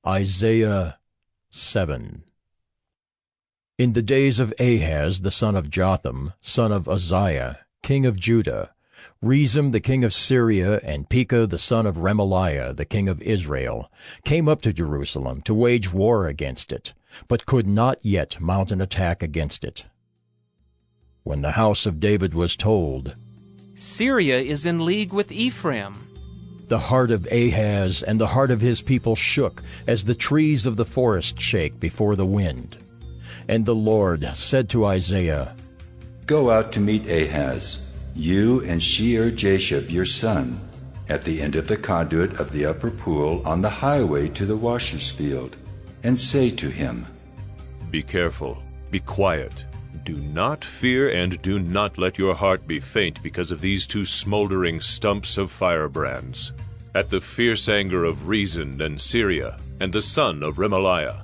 Isaiah 7. In the days of Ahaz the son of Jotham, son of Uzziah, king of Judah, Rezin the king of Syria and Pekah the son of Remaliah the king of Israel came up to Jerusalem to wage war against it, but could not yet mount an attack against it. When the house of David was told, Syria is in league with Ephraim, the heart of Ahaz and the heart of his people shook, as the trees of the forest shake before the wind. And the Lord said to Isaiah, Go out to meet Ahaz, you and Shear-Jashub your son, at the end of the conduit of the upper pool on the highway to the washer's field, and say to him, Be careful, be quiet. Do not fear, and do not let your heart be faint because of these two smoldering stumps of firebrands, at the fierce anger of Rezin and Syria, and the son of Remaliah.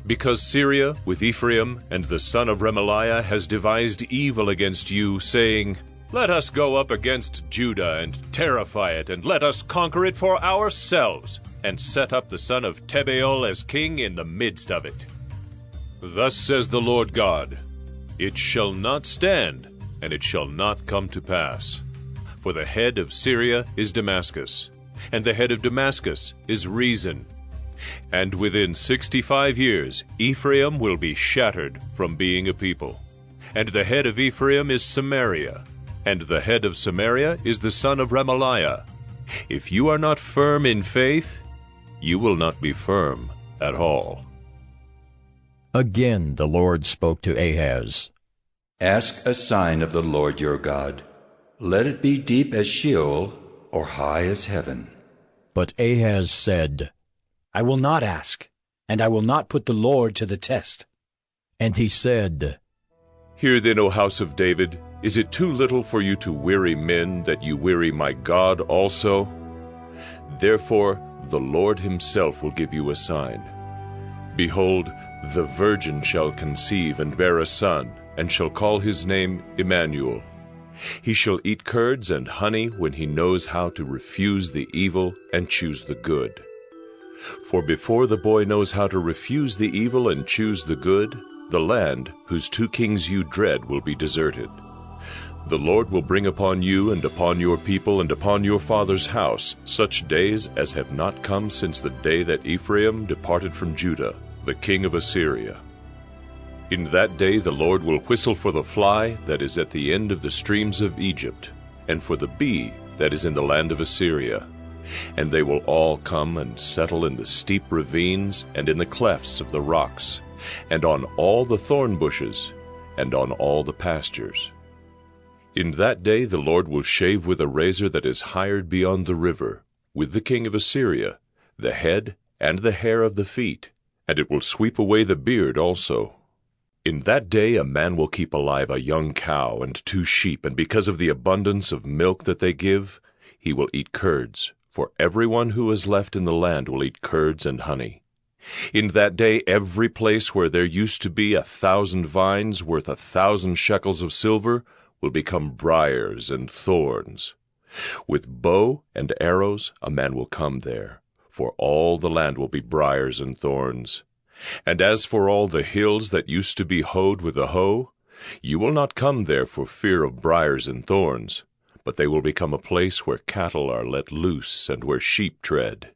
Because Syria with Ephraim and the son of Remaliah has devised evil against you, saying, Let us go up against Judah and terrify it, and let us conquer it for ourselves, and set up the son of Tebaal as king in the midst of it. Thus says the Lord God, It shall not stand, and it shall not come to pass. For the head of Syria is Damascus, and the head of Damascus is Rezin. And within 65 years Ephraim will be shattered from being a people. And the head of Ephraim is Samaria, and the head of Samaria is the son of Remaliah. If you are not firm in faith, you will not be firm at all. Again the Lord spoke to Ahaz, Ask a sign of the Lord your God. Let it be deep as Sheol or high as heaven. But Ahaz said, I will not ask, and I will not put the Lord to the test. And he said, Hear then, O house of David, is it too little for you to weary men, that you weary my God also? Therefore the Lord himself will give you a sign. Behold, the virgin shall conceive and bear a son, and shall call his name Emmanuel. He shall eat curds and honey when he knows how to refuse the evil and choose the good. For before the boy knows how to refuse the evil and choose the good, the land, whose two kings you dread, will be deserted. The Lord will bring upon you and upon your people and upon your father's house such days as have not come since the day that Ephraim departed from Judah, the king of Assyria. In that day the Lord will whistle for the fly that is at the end of the streams of Egypt, and for the bee that is in the land of Assyria. And they will all come and settle in the steep ravines and in the clefts of the rocks, and on all the thorn bushes, and on all the pastures. In that day the Lord will shave with a razor that is hired beyond the river, with the king of Assyria, the head and the hair of the feet, and it will sweep away the beard also. In that day a man will keep alive a young cow and 2 sheep, and because of the abundance of milk that they give, he will eat curds, for everyone who is left in the land will eat curds and honey. In that day every place where there used to be 1,000 vines worth 1,000 shekels of silver will become briars and thorns. With bow and arrows a man will come there, for all the land will be briars and thorns. And as for all the hills that used to be hoed with a hoe, you will not come there for fear of briars and thorns, but they will become a place where cattle are let loose and where sheep tread.